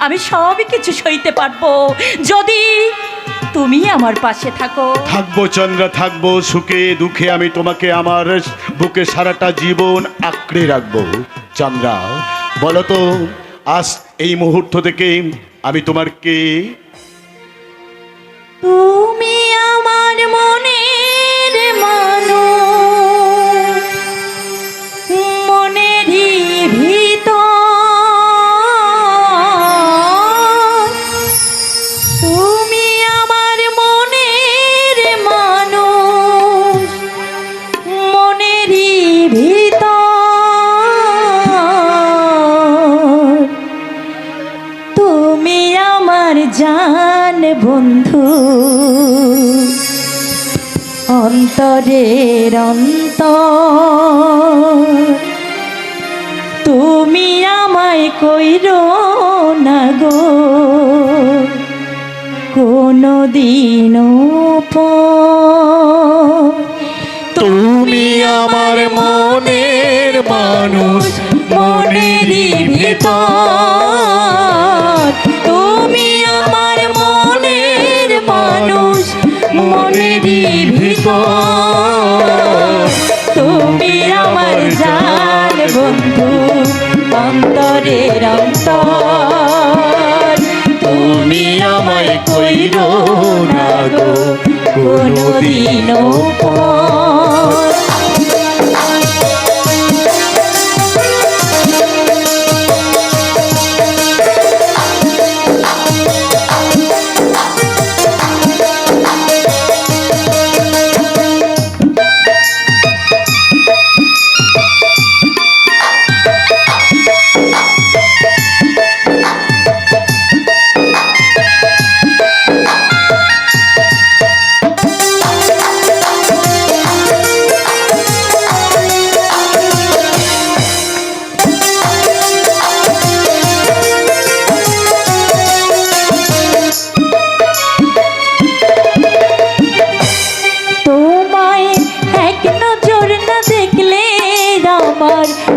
আমি সবই কিছু সইতে পারবো যদি তুমি আমার পাশে থাকো। থাকবো চন্দ্রা, থাকবো। সুখে দুঃখে আমি তোমাকে আমার বুকে সারাটা জীবন আঁকড়ে রাখবো। চন্দ্রা, বলো তো আজ এই মুহূর্ত থেকে আমি তোমার কে? তুমি আমার মনের মানুষ, মনেরই ভিতর। তুমি আমার মনের মানুষ, মনেরই ভিতর। তুমি আমার জান বন্ধু, অন্তরের অন্তর। তুমি আমায় কইরো না গো কোনো দিনও পর। তুমি আমার মনের মানুষ, মনেরই ভিতর। তুমি আমার মনের মানুষ, মনেরই ভিতর। তুমি আমার জান বন্ধু, অন্তরের অন্তর। তুমি আমায় কইরো না গো কোনো দিনও পর।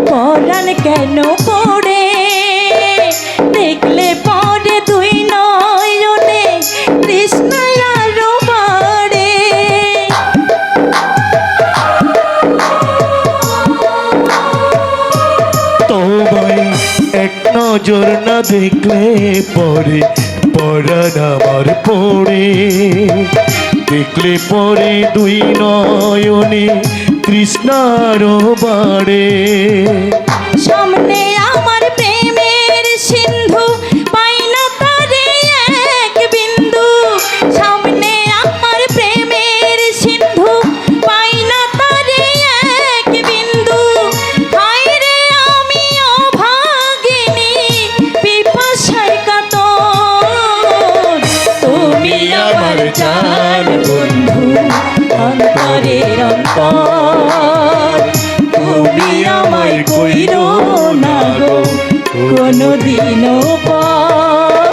পরাণ কেন পড়ে, দেখলে পরে দুই নয়নে তৃষ্ণায় আরো বাড়ে। তোমায় এক নজর না দেখলে পরে পরাণ আমার পড়ে, দেখলে পরে দুই নয়নে তৃষ্ণারও বাড়ে। সামনে আমার প্রেমের সিন্ধু, পাই না তারে এক বিন্দু। সামনে আমার প্রেমের সিন্ধু, পাই না তারে এক বিন্দু। হায় রে আমি অভাগিনী, পিপাসায় কাতর। তুমি আমার জান বন্ধু, অন্তরের অন্তর। তুমি আমায় কইরো না গো কোনো দিনও পর।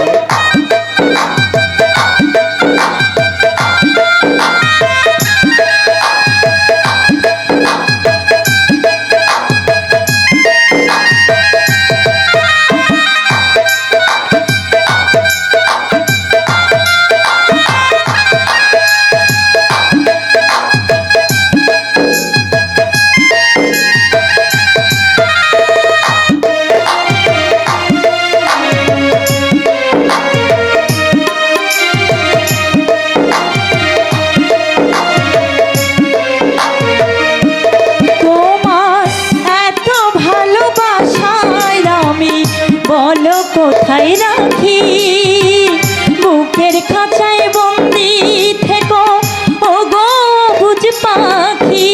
বলো কোথায় রাখি, বুকের খাঁচায় বন্দি থেকো ও গো বুঝ পাখি।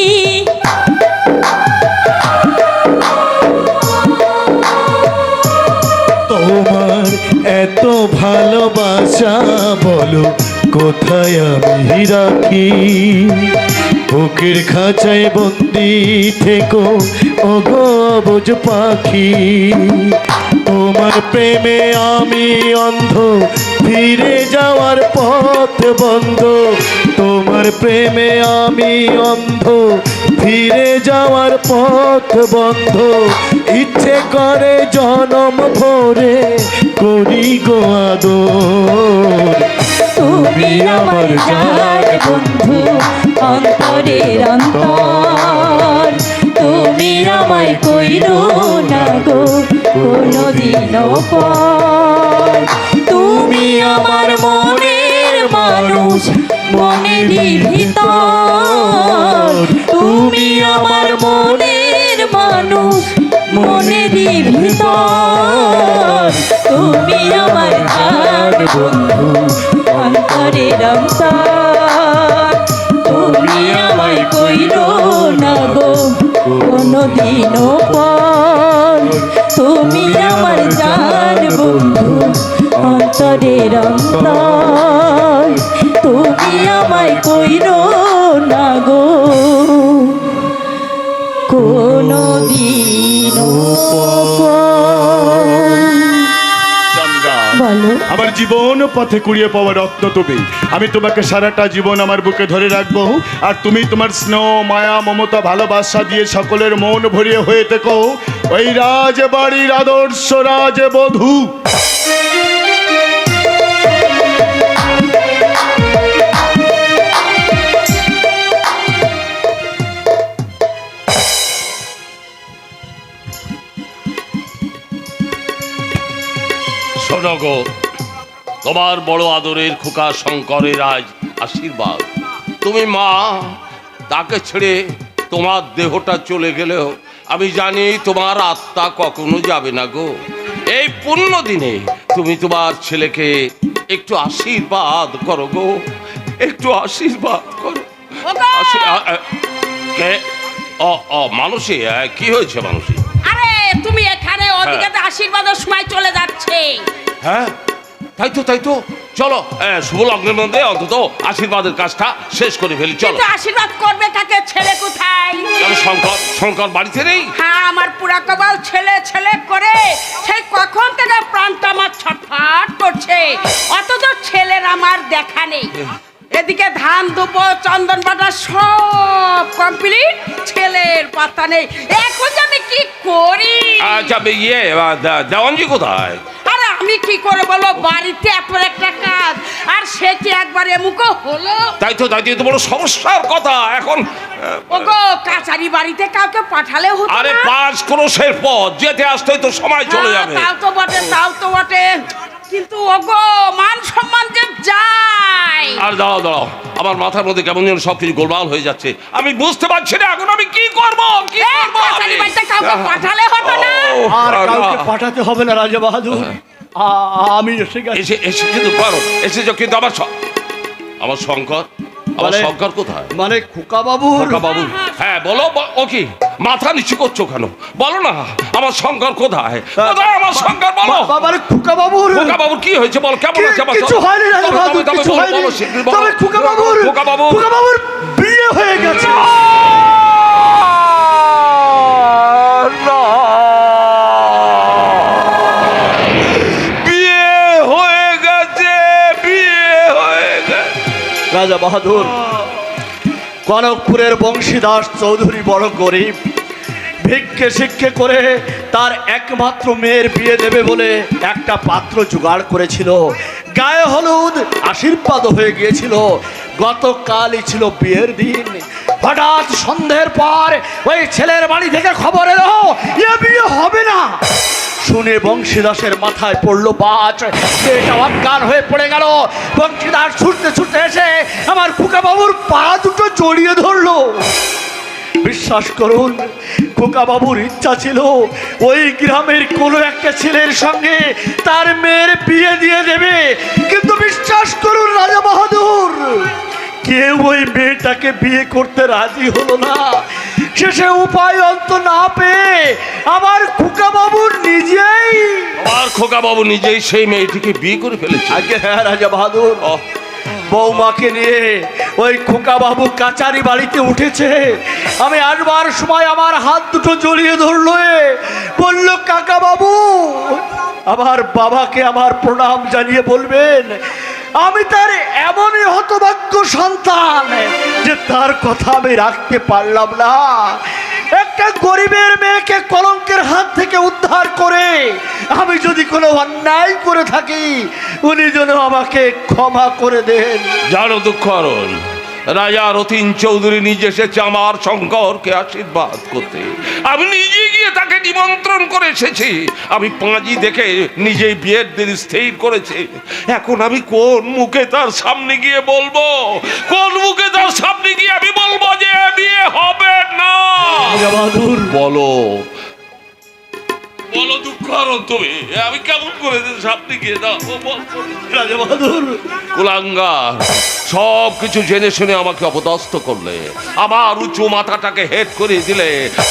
তোমার এত ভালোবাসা বলো কোথায় আমি রাখি, বুকের খাঁচায় বন্দি থেকো ও গো বুঝ পাখি। তোমার প্রেমে আমি অন্ধ, ফিরে যাওয়ার পথ বন্ধ। তোমার প্রেমে আমি অন্ধ, ফিরে যাওয়ার পথ বন্ধ, ইচ্ছে করে জনম ভরে করি গো আদর। তুমি আমার জান বন্ধু, অন্তরের অন্তর। তুমি আমায় কইরো না গো কোনদিনও পর। তুমি আমার মনের মানুষ, মনেরই ভিতর। তুমি আমার মনের মানুষ, মনেরই ভিতর। তুমি আমার জান বন্ধু, অন্তরের অন্তর। তুমি আমায় কইরো না গো কোনদিনও পর। তুমি আমার জান বন্ধু, অন্তরের অন্তর। তুমি আমায় কইরো না গো কোনদিনও পর। চন্দ্রা, বলো। আমার জীবন পথে কুড়িয়ে পাওয়া রত্ন তুমি। আমি তোমাকে সারাটা জীবন আমার বুকে ধরে রাখবো, আর তুমি তোমার স্নেহ, মায়া, মমতা, ভালোবাসা দিয়ে সকলের মন ভরিয়ে হয়ে থেকো ওই রাজবাড়ির আদর্শ রাজবধূ। শোনো গো, তোমার বড় আদরের খোকা শঙ্করের আজ আশীর্বাদ। তুমি মা, তাকে ছেড়ে তোমার দেহটা চলে গেলেও আমি জানি তোমার আত্মা কখনো যাবে না গো। এই পুণ্য দিনে তুমি তোমার ছেলেকে একটু আশীর্বাদ করো গো, একটু আশীর্বাদ করো। কে? মানুষই কি হয়েছে মানুষই? আরে তুমি এখানে, ওদিকে তো আশীর্বাদের সময় চলে যাচ্ছে। হ্যাঁ, তাই তো চলো শুভ লগ্নের মধ্যে অন্তত আশীর্বাদের কাজটা শেষ করে ফেলি। চলো। কিন্তু আশীর্বাদ করবে কাকে? ছেলে কোথায়? শঙ্কর বাড়িতে নেই? হ্যাঁ, আমার পুরা কপাল ছেলে ছেলে করে সেই কখন থেকে প্রাণটা আমার ছটফট করছে, অথচ ছেলের আমার দেখা নেই। এদিকে ধান দুপো, চন্দন বাটা সব কমপ্লিট, ছেলের পাতা নেই। এখন যে আমি কি করি? আচ্ছা, দেওয়ানজি কোথায়? আরে আমি কি করে বলবো, বাড়িতে এত একটা কাজ, আর সে কি একবার এমুকো হলো? তাই তো বড় সমস্যার কথা এখন। ওগো, কাচারি বাড়িতে কাউকে পাঠালে হতো আরে না? 5 ক্রোশের পথ যেতে আসতে তো সময় চলে যাবে। তাও তো বটে, কিন্তু ওগো মান সম্মান যে যায়। আর দাঁড়াও, আমার মাথার মধ্যে কেমন যেন সবকিছু গোলমাল হয়ে যাচ্ছে। আমি বুঝতে পারছি না এখন আমি কি করব। কাচারি বাড়িতে কাউকে পাঠালে হতো না? আর কাউকে পাঠাতে হবে না রাজা বাহাদুর, আমি এসে গেছি। এসে কিন্তু করো, এসেছো, কিন্তু আমার শঙ্কর কোথায়? মানে খোকা বাবু। হ্যাঁ বলো, ও কি মাথা নিচু করছো কেন? বলো না, আমার শঙ্কর কোথায়? আমার শঙ্কর বলো। মানে খোকা বাবুর কি হয়েছে বল, কেমন আছে? কিছু হয়নি রাজা বাহাদুর, কিছু হয়নি। তবে খোকা বাবুর বিয়ে হয়ে গেছে। রাজা বাহাদুর, কনকপুরের বংশীদাস চৌধুরী বড় গরিব, ভিক্ষে শিক্ষে করে তার একমাত্র মেয়ের বিয়ে দেবে বলে একটা পাত্র জোগাড় করেছিল। গায়ে হলুদ আশীর্বাদ হয়ে গিয়েছিল, গতকালই ছিল বিয়ের দিন। হঠাৎ সন্ধ্যের পর ওই ছেলের বাড়ি থেকে খবর এলো এ বিয়ে হবে না। শুনে বংশীদাসের মাথায় পড়লো বাজ, সেটা অজ্ঞান হয়ে পড়ে গেল। বংশীদাস ছুটতে এসে আমার খোকা বাবুর পা দুটো জড়িয়ে ধরলো। বিশ্বাস করুন, খোকা বাবুর ইচ্ছা ছিল ওই গ্রামের কোনো একটা ছেলের সঙ্গে তার মেয়ের বিয়ে দিয়ে দেবে, কিন্তু বিশ্বাস করুন রাজা বাহাদুর, কেউ ওই মেয়েটাকে বিয়ে করতে রাজি হলো না। শেষে উপায় অন্ত না পেয়ে আমার খোকা বাবু নিজেই সেই মেয়েটিকে বিয়ে করে ফেলেছে। আগে হ্যাঁ রাজা বাহাদুর, বৌমাকে নিয়ে ওই খোকা বাবু কাচারি বাড়িতে উঠেছে। আমি আসবার সময় আমার হাত দুটো জড়িয়ে ধরলো, বলল কাকা বাবু, আমার বাবাকে আমার প্রণাম জানিয়ে বলবেন আমি তার এমনই হতভাগ্য সন্তান যে তার কথা আমি রাখতে পারলাম না। একটা গরিবের মেয়েকে কলঙ্কের হাত থেকে উদ্ধার করে আমি যদি কোনো অন্যায় করে থাকি, উনি যেন আমাকে ক্ষমা করে দেন। জানো দুঃখরণ, রাজা রতিন চৌধুরী নিজে এসেছে আমার শঙ্করকে আশীর্বাদ করতে। আমি নিজে গিয়ে তাকে নিমন্ত্রণ করে এসেছি। আমি পাঁজি দেখে নিজেই বিয়ের দিন স্থির করেছি। এখন আমি কোন মুখে তার সামনে গিয়ে বলবো, কোন মুখে তার সামনে গিয়ে আমি বলবো যে বিয়ে হবে না? বাহাদুর, বলো বলো দুঃখরণ, তুমি আমি কেমন করে সামনে গিয়ে দাও? রাজা বাহাদুর, কুলাঙ্গার সব কিছু জেনে শুনে আমাকে অপদস্থ করলে, আমার উঁচু মাথাটাকে হেট করে দিলে,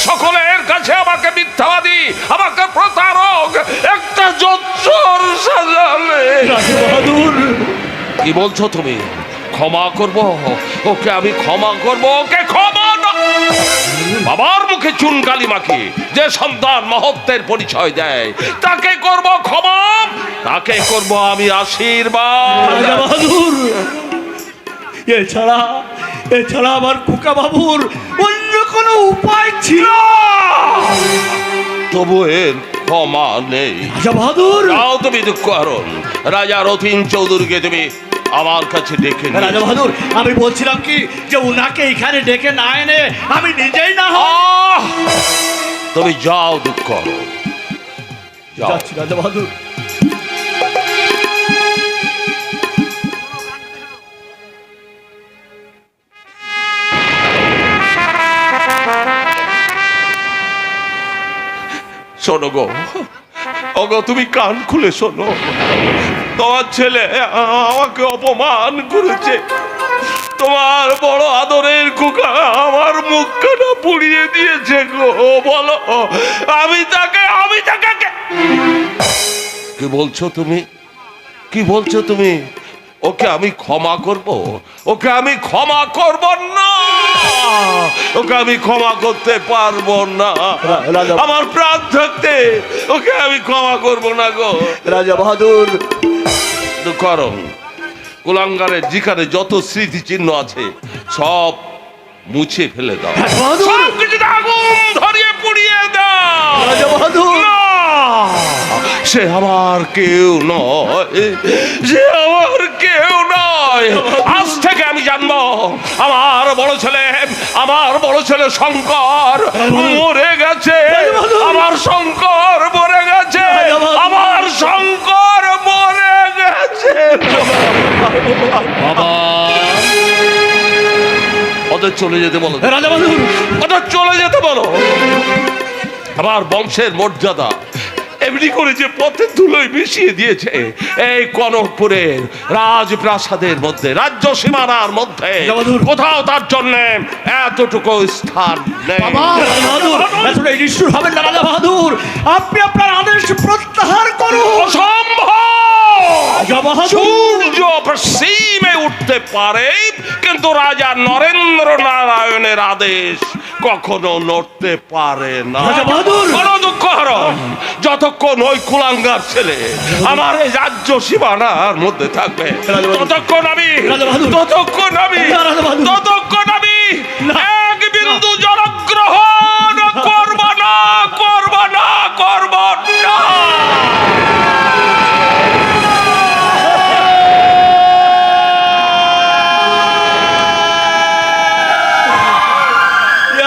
সকলের কাছে আমাকে মিথ্যাবাদী, আমাকে প্রতারক, একটা জজ্জর সাজালে। রাজা বাহাদুর, কি বলছো তুমি? ক্ষমা করব ওকে? আমি ক্ষমা করব ওকে? ক্ষমা না। বাবার মুখে চুনকালি মাখি যে সন্তান মহত্বের পরিচয় দেয়, তাকে করব ক্ষমা, তাকে করব আমি আশীর্বাদ। রাজা বাহাদুর, এছাড়া আমার খোকা বাবুর অন্য কোনো উপায় ছিল? তবু এর ক্ষমা নেই। রাজা বাহাদুর, যাও তুমি দুঃখহরণ, রাজা রতিন চৌধুরীকে তুমি আমার কাছে ডেকে নিয়ে রাজা বাহাদুর, আমি বলছিলাম কি যে উনাকে এখানে ডেকে না এনে আমি নিজেই না আহ! তুমি যাও দুঃখহরণ, যাও। যাচ্ছি রাজা বাহাদুর। শোনো গো, ওগো তুমি কান খুলে শোনো। তোমার ছেলে আমাকে অপমান করেছে। তোমার বড় আদরের খোকা আমার মুখখানা পুড়িয়ে দিয়েছে গো। বলো, আমি তাকে কি বলছো তুমি? কি বলছো তুমি? ওকে আমি ক্ষমা করব? ওকে আমি ক্ষমা করব না। ওকে আমি ক্ষমা করতে পারবো না। আমার প্রাণ থাকতে ওকে আমি ক্ষমা করব না গো। রাজা বাহাদুর, দুঃখরণ, কুলাঙ্গারের যেখানে যত স্মৃতি চিহ্ন আছে সব মুছে ফেলে দাও। রাজা বাহাদুর, সব কিছু আগুন ধরিয়ে পুড়িয়ে দাও। রাজা বাহাদুর, না, সে আমার কেউ নয়, সে আমার কেউ নয়। আজ থেকে আমি জানবো আমার বড় ছেলে শঙ্কর মরে গেছে। আমার শঙ্কর মরে গেছে। আমার শঙ্কর মরে গেছে। বাবা, ওদের চলে যেতে বলো। রাজা বাহাদুর, ওদের চলে যেতে বলো। আমার বংশের মর্যাদা এমনি করে যে পথে ধুলোয় মিশিয়ে দিয়েছে এই কনকপুরের রাজপ্রাসাদের মধ্যে, রাজ্য সীমানার মধ্যে কোথাও তার জন্য এতটুকু স্থান নেই। রাজা বাহাদুর, আসলে এই নিষ্ঠুর হবেন না রাজা বাহাদুর। আপনি আপনার আদেশ প্রত্যাহার করুন। অসম্ভব। রাজা বাহাদুর, সূর্য পশ্চিমে উঠতে পারে, কিন্তু রাজা নরেন্দ্র নারায়ণের আদেশ কখনো নড়তে পারে না। রাজা বাহাদুর, কোনো দুঃখহরণ যতক্ষণ ওই কুলাঙ্গার ছেলে আমার এই রাজ্য সীমানার মধ্যে থাকবে, ততক্ষণ আমি এক বিন্দু জলগ্রহণ করব না।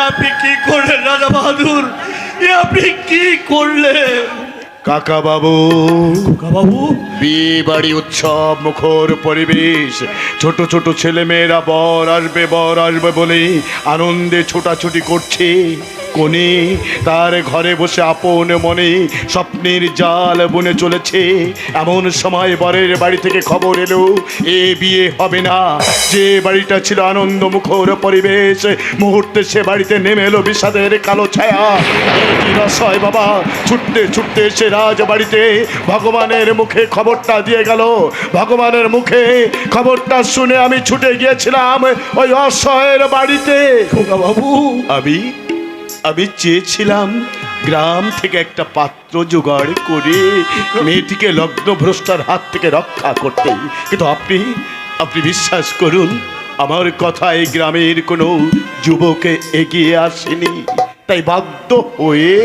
আপনি কি করলেন রাজা বাহাদুর? আপনি কি করলেন? কাকা বাবু, বাবু, বিয়ে বাড়ি উৎসব মুখর পরিবেশ, ছোট ছোট ছেলে মেয়েরা বর আসবে বলে আনন্দে ছোটাছুটি করছে। কোণে তার ঘরে বসে আপন মনে স্বপ্নের জাল বুনে চলেছে। এমন সময় বরের বাড়ি থেকে খবর এলো এ বিয়ে হবে না। যে বাড়িটা ছিল আনন্দ মুখর পরিবেশ, মুহূর্তে সে বাড়িতে নেমে এলো বিষাদের কালো ছায়া। কি রসয় বাবা, ছুটতে ছুটতে এসে রাজ বাড়িতে ভগবানের মুখে খবরটা দিয়ে গেল। ভগবানের মুখে খবরটা শুনে আমি ছুটে গিয়েছিলাম ওই অসহায়ের বাড়িতে। বাবু, আমি চেয়েছিলাম গ্রাম থেকে একটা পাত্র জোগাড় করে মেয়েটিকে লগ্নভ্রষ্টার হাত থেকে রক্ষা করতে, কিন্তু আপনি বিশ্বাস করুন, আমার কথায় গ্রামের কোনো যুবকে এগিয়ে আসেনি, তাই বাধ্য হয়ে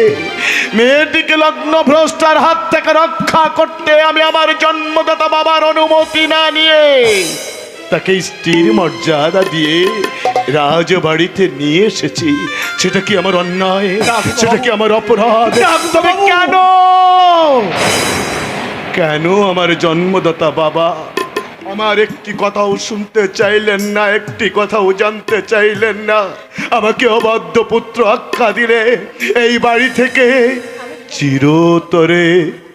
মেয়েটিকে লগ্ন ভ্রষ্টার হাত থেকে রক্ষা করতে আমি আমার জন্মদাতা বাবার অনুমতি না নিয়ে তাকে স্ত্রীর মর্যাদা দিয়ে রাজবাড়িতে নিয়ে এসেছি। সেটা কি আমার অন্যায়? সেটা কি আমার অপরাধ? তবে কেন কেন আমার জন্মদাতা বাবা আমার একটি কথাও শুনতে চাইলেন না, একটি কথাও জানতে চাইলেন না? আমাকে অবাধ্য পুত্র আখ্যা দিলে এই বাড়ি থেকে চিরতরে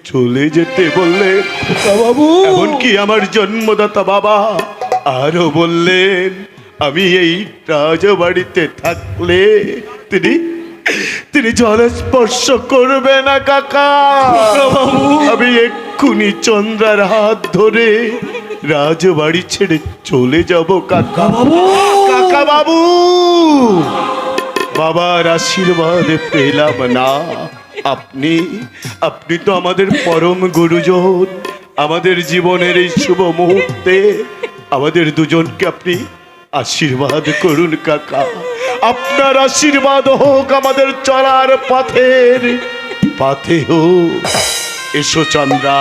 চলে যেতে বললে বাবু। এমনকি আমার জন্মদাতা বাবা আরো বললেন আমি এই রাজবাড়িতে থাকলে তিনি তিনি জল স্পর্শ করবে না কাকা। আমি এক্ষুনি চন্দ্রার হাত ধরে রাজবাড়ি ছেড়ে চলে যাব কাকা। কাকা বাবু, বাবার আশীর্বাদ পেলাম না। আপনি আপনি তো আমাদের পরম গুরুজন। আমাদের জীবনের এই শুভ মুহূর্তে আমাদের দুজনকে আপনি আশীর্বাদ করুন কাকা। আপনার আশীর্বাদ হোক আমাদের চলার পথের পথে হোক। এসো চন্দ্রা।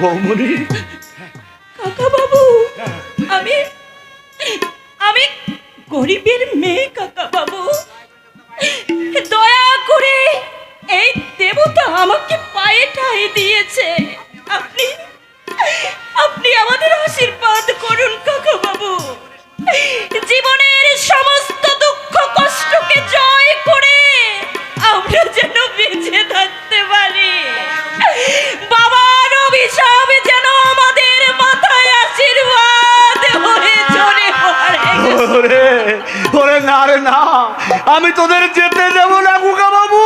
বৌমনি, কাকা বাবু, আমি আমি গরিবের মেয়ে কাকা বাবু। দয়া করে এই দেবতা আমাকে পায়ে ঠাঁই দিয়েছে। আপনি আপনি আমাদের আশীর্বাদ করুন কাকা বাবু। জীবনের সমস্ত দুঃখ কষ্টকে জয় করে আমরা যেন বেঁচে থাকতে পারি। বাবার অভিশাপ যেন আমাদের মাথায় আশীর্বাদ হয়ে চলে পড়ে। ওরে ওরে না রে না, আমি তোদের যেতে দেব না কুকা বাবু।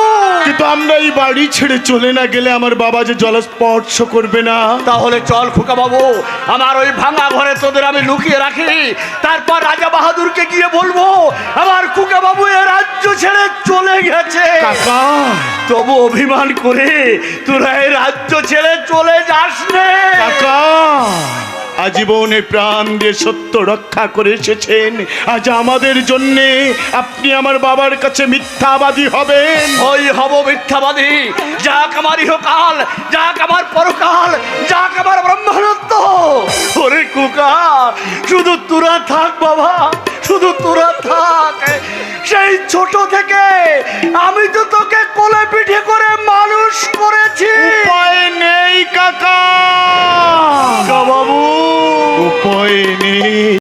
কিন্তু আমরা এই বাড়ি ছেড়ে চলে না গেলে আমার বাবা যে জল স্পর্শ করবে না। তাহলে চল খোকা বাবু, আমার ওই ভাঙা ঘরে তোদের আমি লুকিয়ে রাখি। তারপর রাজা বাহাদুরকে গিয়ে বলবো আমার কুকা বাবু এ রাজ্য ছেড়ে চলে গেছে। কাকা, তবু অভিমান করে তোরা এই রাজ্য ছেড়ে চলে যাস নে। কাকা, আজীবনে প্রাণ দিয়ে সত্য রক্ষা করে এসেছেন, আজ আমাদের জন্যে আপনি আমার বাবার কাছে মিথ্যাবাদী হবেন? ওই হব মিথ্যাবাদী, যাক আমার ইহকাল, যাক আমার পরকাল, যাক আমার ব্রহ্মানন্দ। ওরে কুকা, শুধু তোরা থাক বাবা, শুধু তোরা থাক। সেই ছোট থেকে আমি তো তোকে কোলে পিঠে করে মানুষ করেছি। উপায় নেই কাকা। বাবু, উপায় নেই।